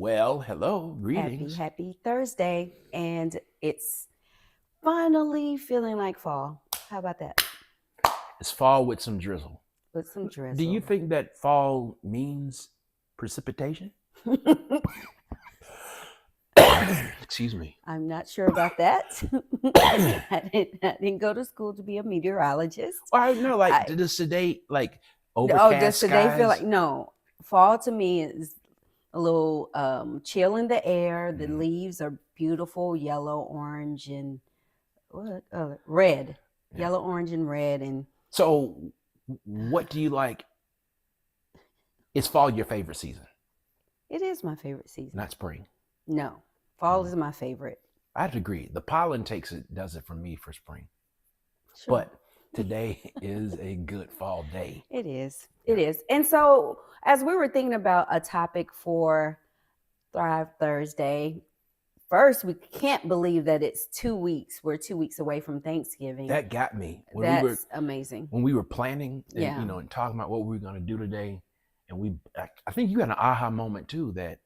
Well, hello, Happy, greetings. happy Thursday. And it's finally feeling like fall. How about that? It's fall with some drizzle. With some Do you drizzle. think that fall means precipitation? Excuse me. I'm not sure about that. I didn't go to school to be a meteorologist. Or no, like I does today like does overcast today feel like skies? no. Fall to me is a little chill in the air. The Mhm. leaves are beautiful, yellow, orange, and what red. Yeah. Yellow, orange, and red. And So, what do you like? Is fall your favorite season, it is my favorite season. not spring? No, fall Mm. is my favorite. I have to agree. The pollen does it for me for spring. Sure. But today is a good fall day. It is. It Yeah. is. And so, as we were thinking about a topic for Thrive Thursday, first, we can't believe that it's 2 weeks. We're 2 weeks away from Thanksgiving. That got me That's amazing. when we were planning and Yeah. and talking about what we were going to do today, and I think you had an aha moment too that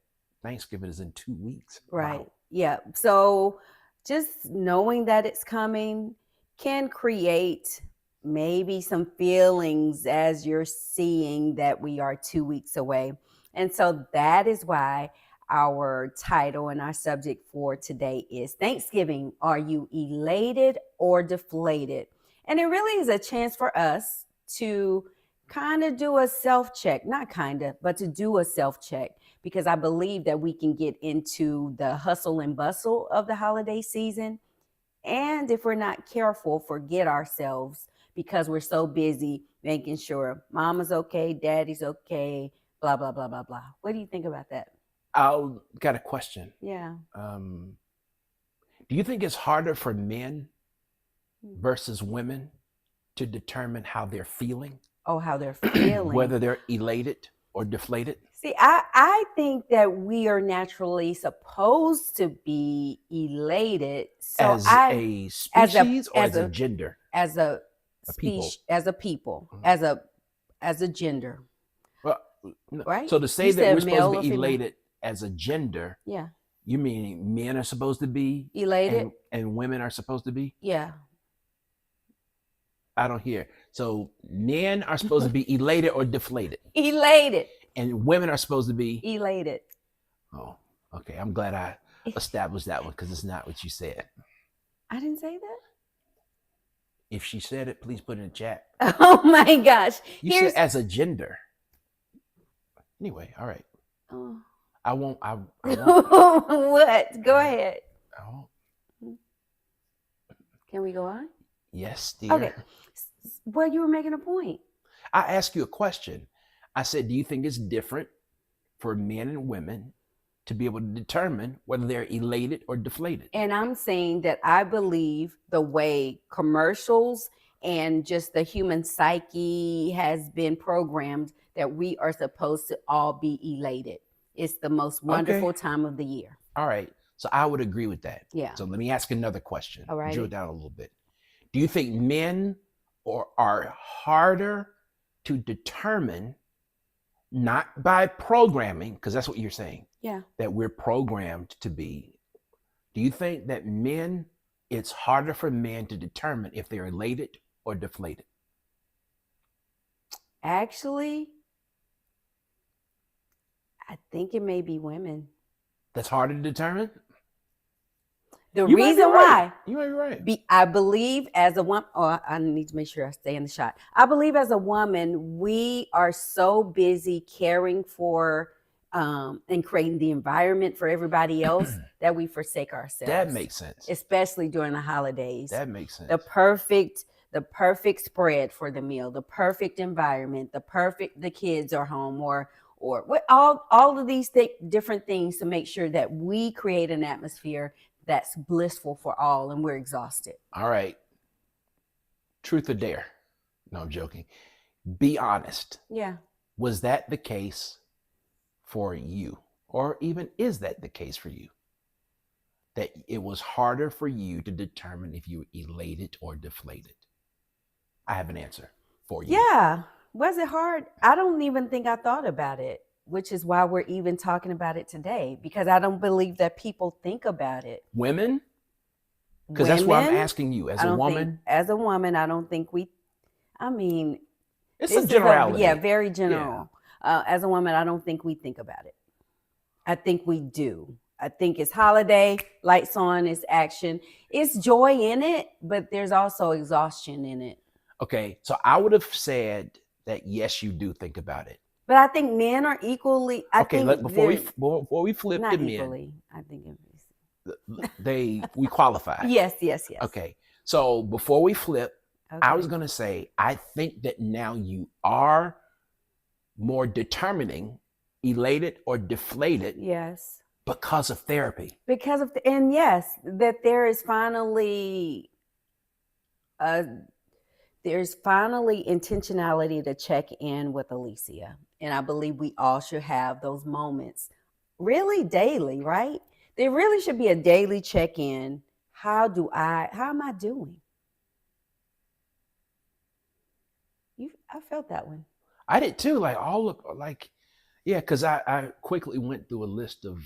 Thanksgiving is in 2 weeks. Right. Wow. Yeah. So, just knowing that it's coming can create maybe some feelings as you're seeing that we are 2 weeks away. And so that is why our title and our subject for today is Thanksgiving. Are you elated or deflated? And it really is a chance for us to kind of do a self check, not kind of, but to do a self check, because I believe that we can get into the hustle and bustle of the holiday season. And if we're not careful, forget ourselves because we're so busy making sure mama's okay, daddy's okay, blah, blah, blah, blah, blah. What do you think about that? I got a question. Yeah. Um, do you think it's harder for men versus women to determine how they're feeling, Oh, how they're feeling. whether they're elated or deflated? See, I think that we are naturally supposed to be elated. So As I a as a species or as as a a gender, as a a people? species, as a people, Mhm. as a gender, Well, no. right? So to You say that we're said supposed to male or be female? elated as a gender, Yeah. you mean men are supposed to be Elated? and women are supposed to be? Yeah. I don't hear. So men are supposed to be elated or deflated, Elated. and women are supposed to be. Elated. Oh, okay. I'm glad I established that one because it's not what you said. I didn't say that. If she said it, please put it in the chat. Oh my gosh. You said as a gender. Anyway, all right. Oh. I won't. I won't. What? Go ahead. I won't. Can we go on? Yes, dear. Okay. Well, you were making a point. I asked you a question. I said, do you think it's different for men and women to be able to determine whether they're elated or deflated? And I'm saying that I believe the way commercials and just the human psyche has been programmed that we are supposed to all be elated. It's the most wonderful time of the year. All right. So I would agree with that. Yeah. So let me ask another question. All right. Drill down a little bit. Do you think men are harder to determine, not by programming, because that's what you're saying, Yeah. that we're programmed to be? Do you think that it's harder for men to determine if they're elated or deflated? Actually, I think it may be women. That's harder to determine? The You might be reason right. why You might be right. I believe as a woman, I need to make sure I stay in the shot. I believe as a woman, we are so busy caring for and creating the environment for everybody else that we forsake ourselves. That makes sense. Especially during the holidays. That makes sense. The perfect spread for the meal, the perfect environment, the kids are home, or all of these different things to make sure that we create an atmosphere that's blissful for all, and we're exhausted. All right. Truth or dare? No, I'm joking. Be honest. Yeah. Was that the case for you? Or even is that the case for you? That it was harder for you to determine if you were elated or deflated? I have an answer for you. Yeah. Was it hard? I don't even think I thought about it. which is why we're even talking about it today, because I don't believe that people think about it. Women? Because that's what I'm Women, asking you. As I a don't think, woman, as a woman, I don't think I mean, it's this a is generality. very Yeah. general. As a woman, I don't think we think about it. I think we do. I think it's holiday, lights on, it's action. It's joy in it, but there's also exhaustion in it. Okay, so I would have said that yes, you do think about it. But I think men are equally. Okay, before we flip not to men, equally. I think we qualify. Yes. Okay, so before we flip, I was Okay. gonna say I think that now you are more determining, elated or deflated Yes. because of therapy. Because of and yes, that there's finally intentionality to check in with Alecia. And I believe we all should have those moments really daily, right? There really should be a daily check-in. How am I doing? I felt that one. I did too. Yeah, because I quickly went through a list of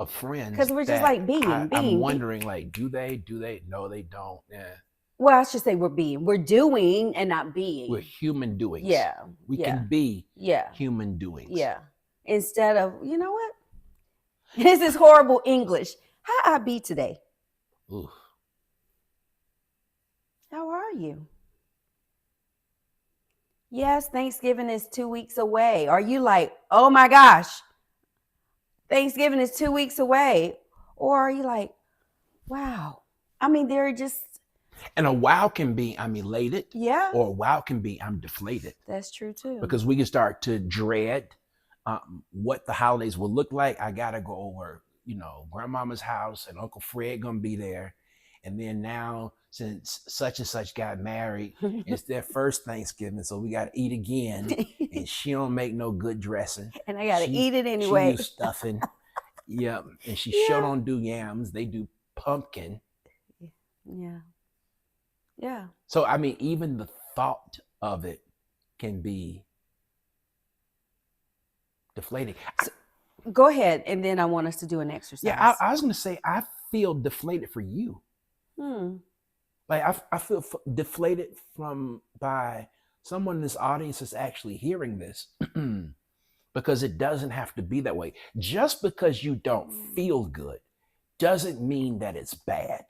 friends Because we're just like I'm wondering, like, do they? No, they don't. Yeah. Well, I should say we're doing and not being. We're human doings. Yeah. We can be Yeah. human doings. Yeah. Instead of, you know what? This is horrible English. How I be today? Ooh. How are you? Yes, Thanksgiving is 2 weeks away. Are you like, oh my gosh, Thanksgiving is 2 weeks away? Or are you like, wow? I mean, they're just. And a wow can be I'm elated. Yeah. Or a wow can be I'm deflated. That's true too. Because we can start to dread what the holidays will look like. I got to go over, grandmama's house and Uncle Fred going to be there. And then now, since such and such got married, it's their first Thanksgiving, so we got to eat again. And she don't make no good dressing. And I got to eat it anyway. She use stuffing. Yep. And she sure don't do yams. They do pumpkin. Yeah. Yeah. So, I mean, even the thought of it can be deflating. Go ahead, and then I want us to do an exercise. Yeah, I was going to say, I feel deflated for you. Like I feel deflated by someone in this audience that's actually hearing this, because it doesn't have to be that way. Just because you don't feel good doesn't mean that it's bad.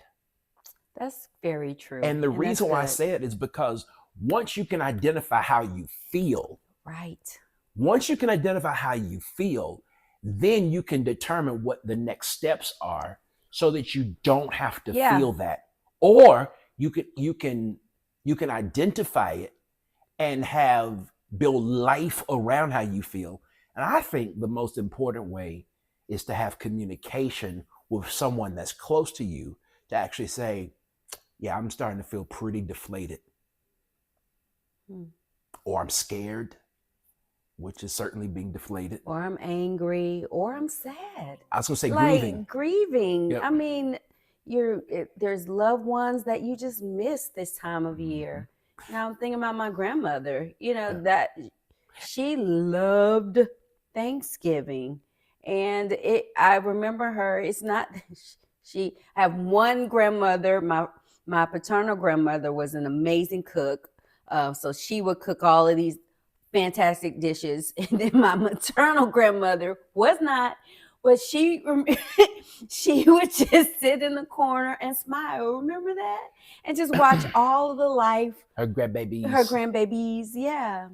That's very true. And the reason why I say it is because once you can identify how you feel, right? Once you can identify how you feel, then you can determine what the next steps are, so that you don't have to feel that. Or you can identify it and build life around how you feel. And I think the most important way is to have communication with someone that's close to you to actually say, yeah, I'm starting to feel pretty deflated. Or I'm scared, which is certainly being deflated. Or I'm angry, or I'm sad. I was going to say grieving. Grieving. Yep. I mean, there's loved ones that you just miss this time of year. Now I'm thinking about my grandmother, that she loved Thanksgiving. And I remember her, it's not, I have one grandmother, my paternal grandmother was an amazing cook. So she would cook all of these fantastic dishes. And then my maternal grandmother was not, but she would just sit in the corner and smile. Remember that? And just watch all of the life. Her grandbabies. Yeah.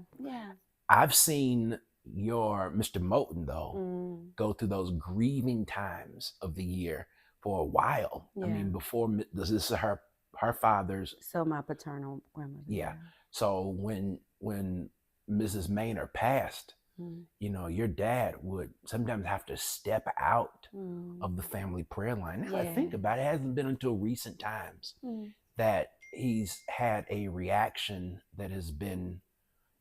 I've seen your Mr. Moulton, though, go through those grieving times of the year for a while. Yeah. I mean, before this is her father's. So my paternal grandmother. Yeah. So when Mrs. Maynard passed, your dad would sometimes have to step out of the family prayer line. Now I think about it, it hasn't been until recent times that he's had a reaction that has been,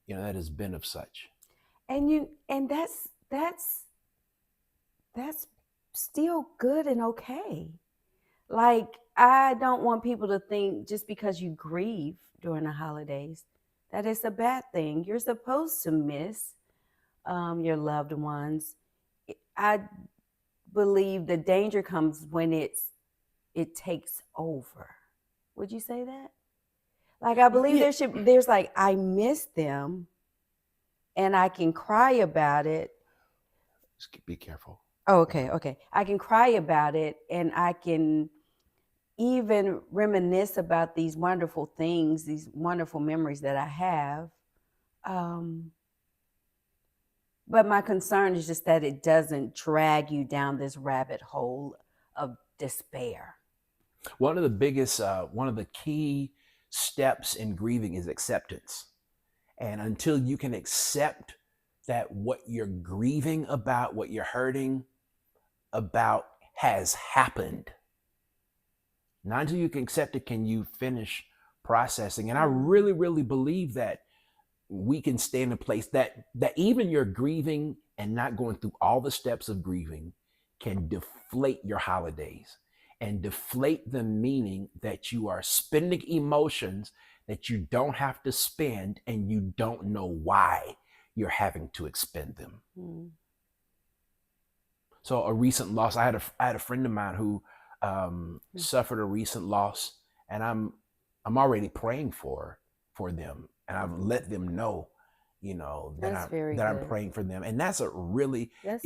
of such. And that's still good and okay. Like, I don't want people to think just because you grieve during the holidays that it's a bad thing. You're supposed to miss your loved ones. I believe the danger comes when it takes over. Would you say that? Like, I believe Yeah. there's like, I miss them and I can cry about it. Just be careful. Oh, okay. I can cry about it and I can even reminisce about these wonderful things, these wonderful memories that I have. Um, but my concern is just that it doesn't drag you down this rabbit hole of despair. One of the biggest, one of the key steps in grieving is acceptance. And until you can accept that what you're grieving about, what you're hurting about has happened, not until you can accept it can you finish processing. And I really, really believe that we can stay in a place that even your grieving and not going through all the steps of grieving can deflate your holidays and deflate the meaning that you are spending emotions that you don't have to spend and you don't know why you're having to expend them. So a recent loss, I had a friend of mine who suffered a recent loss, and I'm already praying for them, and I've let them know, That's very that I'm good. praying for them, and that's a really That's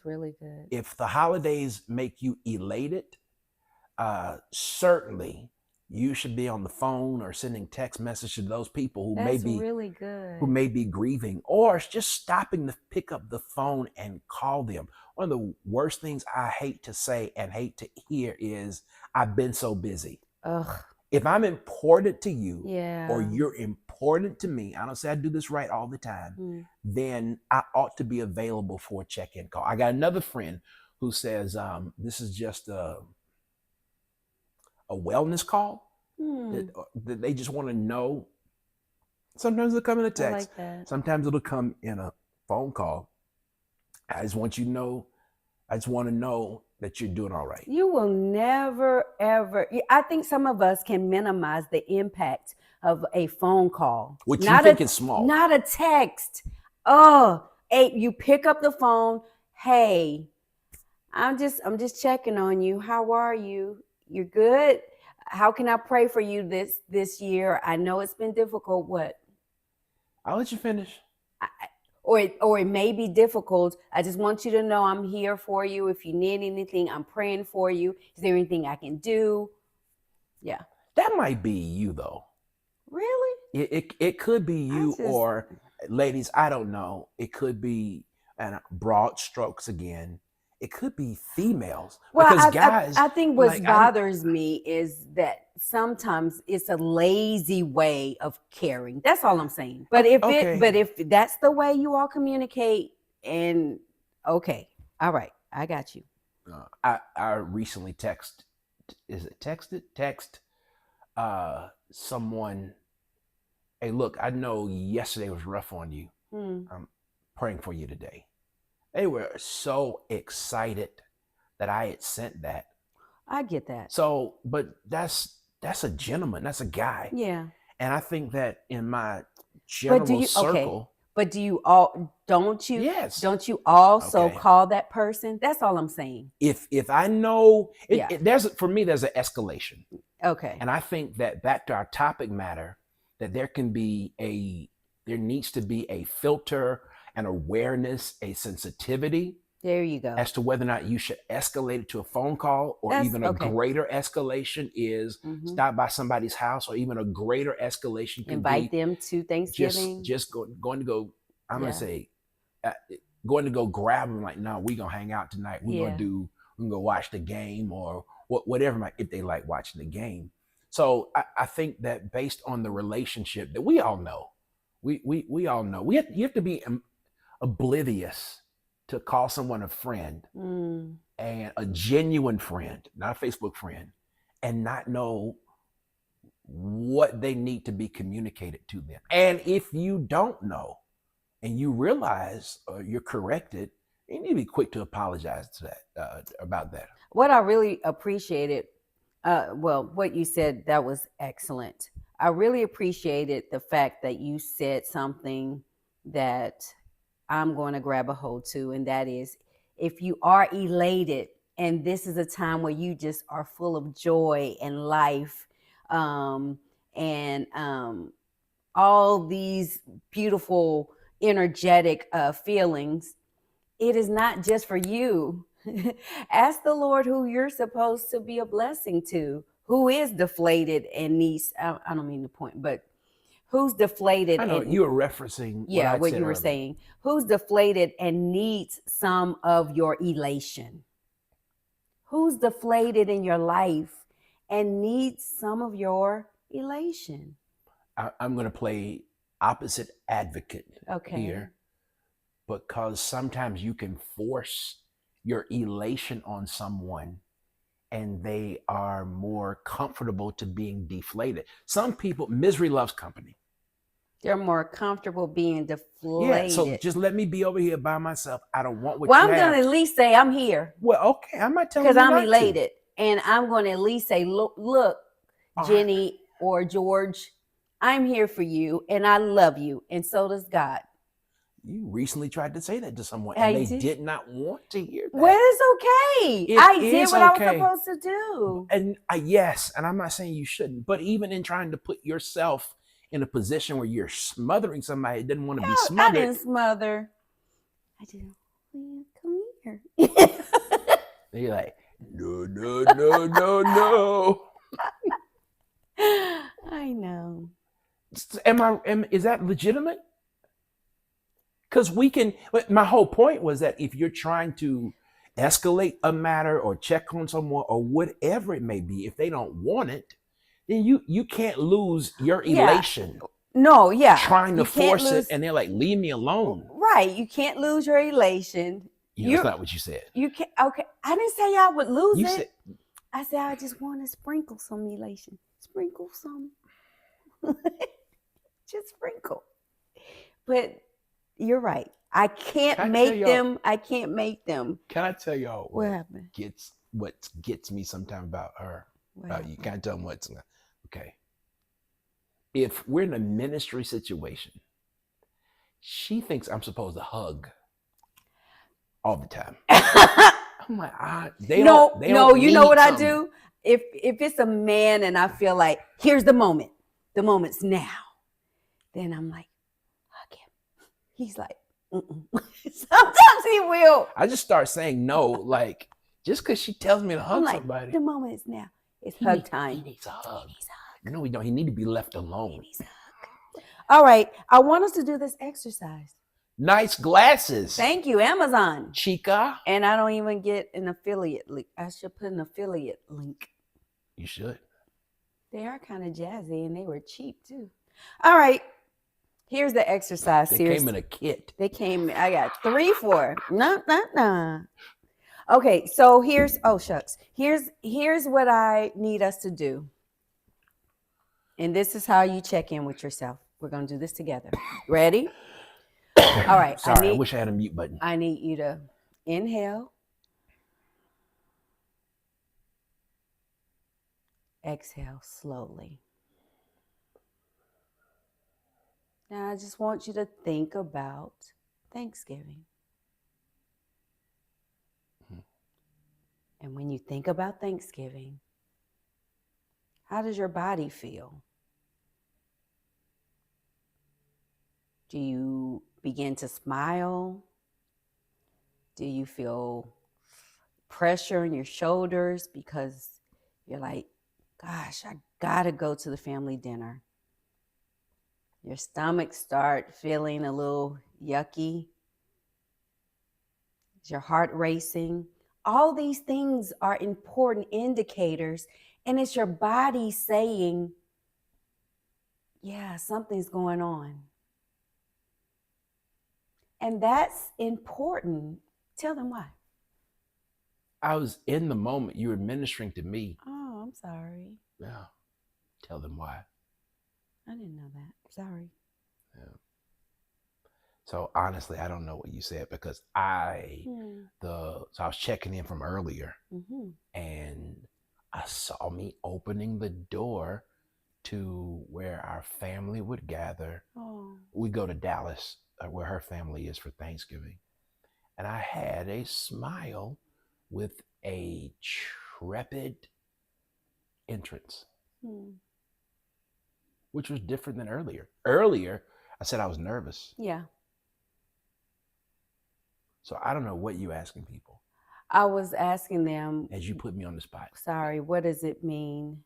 really good. if the holidays make you elated, certainly you should be on the phone or sending text message to those people who That's really good. may be grieving, or just stopping to pick up the phone and call them. One of the worst things I hate to say and hate to hear is, I've been so busy. Ugh. If I'm important to you, Yeah. or you're important to me, I don't say I do this right all the time, then I ought to be available for a check-in call. I got another friend who says, this is just a wellness call, that they just want to know. Sometimes it'll come in a text. I like that. Sometimes it'll come in a phone call. I just want to know that you're doing all right. You will never, ever. I think some of us can minimize the impact of a phone call. Which you think is small. Not a text. Oh, hey, you pick up the phone. Hey, I'm just checking on you. How are you? You're good? How can I pray for you this year? I know it's been difficult. What? I'll let you finish. Or it may be difficult. I just want you to know I'm here for you. If you need anything, I'm praying for you. Is there anything I can do? Yeah. That might be you, though. Really? It could be you, or ladies, I don't know. It could be, and broad strokes again, it could be females. Well, because guys, I think what bothers me is that sometimes it's a lazy way of caring. That's all I'm saying. But if that's the way you all communicate, and okay, all right, I got you. I recently text someone, hey, look, I know yesterday was rough on you. I'm praying for you today. They were so excited that I had sent that. I get that. So, but that's a gentleman. That's a guy. Yeah. And I think that in my general circle. But do you all, don't you? Yes. Don't you also call that person? That's all I'm saying. If I know, for me, there's an escalation. Okay. And I think that back to our topic matter, that there needs to be a filter, an awareness, a sensitivity. There you go. As to whether or not you should escalate it to a phone call, or even a greater escalation is stop by somebody's house, or even a greater escalation can invite them to Thanksgiving. Just going to go. I'm gonna say, going to go grab them. Like, no, we're gonna hang out tonight. We're gonna go watch the game, or whatever, if they like watching the game. So I think that based on the relationship that we all know, we all know, you have to be oblivious to call someone a friend, and a genuine friend, not a Facebook friend, and not know what they need to be communicated to them. And if you don't know and you realize, or you're corrected, you need to be quick to apologize to that, about that. What I really appreciated, what you said, that was excellent. I really appreciated the fact that you said something that I'm going to grab a hold to, and that is, if you are elated and this is a time where you just are full of joy and life, um, and all these beautiful, energetic feelings, it is not just for you. Ask the Lord who you're supposed to be a blessing to, who is deflated and needs, I don't mean to point, but who's deflated I know and you were referencing what yeah, I what said you were earlier. saying. Who's deflated and needs some of your elation? Who's deflated in your life and needs some of your elation? I'm going to play opposite advocate Okay. here, because sometimes you can force your elation on someone and they are more comfortable to being deflated. Some people, misery loves company. They're more comfortable being Yeah, so deflated. just let me be over here by myself. I don't want what Well, you I'm have. going to at least say I'm here Well, okay, I'm not telling because you I'm not elated. And I'm going to at least say, look, to. All right. Jenny or George, I'm here for you and I love you. And so does God. You recently tried to say that to someone I and they did. did not want to hear that. Well, it's okay. It I did is what I was okay. supposed to do. And yes, and I'm not saying you shouldn't, but even in trying to put yourself in a position where you're smothering somebody that didn't want to be I smothered. didn't smother. I did. Come here. You're like, no, no, no, no, no. I know. Is that legitimate? Because we can, my whole point was that if you're trying to escalate a matter or check on someone or whatever it may be, if they don't want it, then you can't lose your elation. No, yeah. Trying to You can't force lose, it and they're like, leave me alone. right. You can't lose your elation. That's not what you said. You can't. Okay. I didn't say I would lose You it. said, I said I just want to sprinkle some elation. Sprinkle some. Just sprinkle. But you're right. I can't make them. I can't make them. Can I tell y'all what happened? What gets me sometimes about her? About you. Can I tell them what's okay? If we're in a ministry situation, she thinks I'm supposed to hug all the time. I'm like, they don't you know what something. I do? If it's a man and I feel like, here's the moment. The moment's now. Then I'm like, hug him. He's like, mm-mm. Sometimes he will. I just start saying no, like, just because she tells me to hug somebody. The moment is now. It's hug time. He needs a hug. No, he don't. He need to be left alone. All right. I want us to do this exercise. Nice glasses. Thank you, Amazon. Chica. And I don't even get an affiliate link. I should put an affiliate link. You should. They are kind of jazzy and they were cheap too. All right. Here's the exercise series. They came in a kit. I got 3 for. No. Okay, so here's what I need us to do. And this is how you check in with yourself. We're going to do this together. Ready? All right. Sorry, I wish I had a mute button. I need you to inhale. Exhale slowly. Now, I just want you to think about Thanksgiving. And when you think about Thanksgiving, how does your body feel? Do you begin to smile? Do you feel pressure in your shoulders because you're like, gosh, I gotta go to the family dinner? Your stomach start feeling a little yucky. Is your heart racing? All these things are important indicators, and it's your body saying, yeah, something's going on. And that's important. Tell them why. I was in the moment. You were ministering to me. Oh, I'm sorry. Yeah. Tell them why. I didn't know that. Sorry. Yeah. So honestly, I don't know what you said because I was checking in from earlier, and I saw me opening the door to where our family would gather. Oh. We go to Dallas where her family is for Thanksgiving. And I had a smile with a trepid entrance, which was different than earlier. Earlier, I said I was nervous. Yeah. So I don't know what you asking people. I was asking them, as you put me on the spot. Sorry, what does it mean?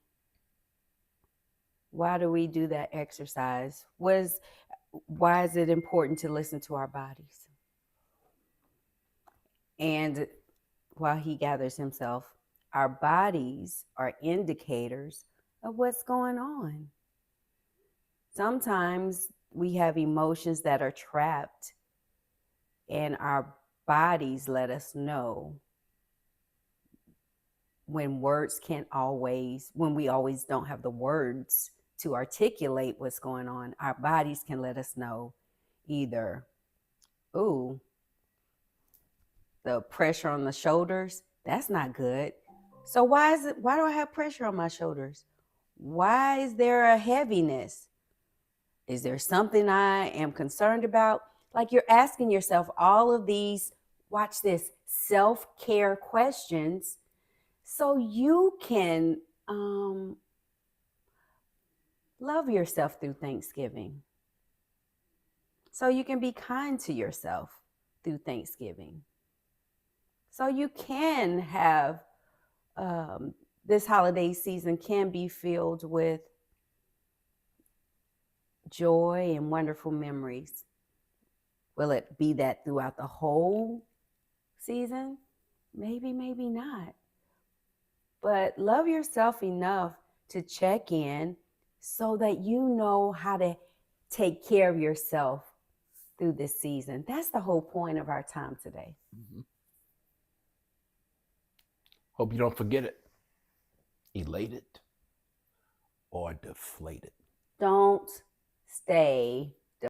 Why do we do that exercise? Why is it important to listen to our bodies? And while he gathers himself, our bodies are indicators of what's going on. Sometimes we have emotions that are trapped, and our bodies let us know when we always don't have the words to articulate what's going on. Our bodies can let us know either, ooh, the pressure on the shoulders, that's not good. So why do I have pressure on my shoulders? Why is there a heaviness? Is there something I am concerned about? Like, you're asking yourself all of these, watch this, self-care questions so you can love yourself through Thanksgiving. So you can be kind to yourself through Thanksgiving. So you can have this holiday season can be filled with joy and wonderful memories. Will it be that throughout the whole season? Maybe, maybe not. But love yourself enough to check in so that you know how to take care of yourself through this season. That's the whole point of our time today. Mm-hmm. Hope you don't forget it. Elated or deflated. Don't stay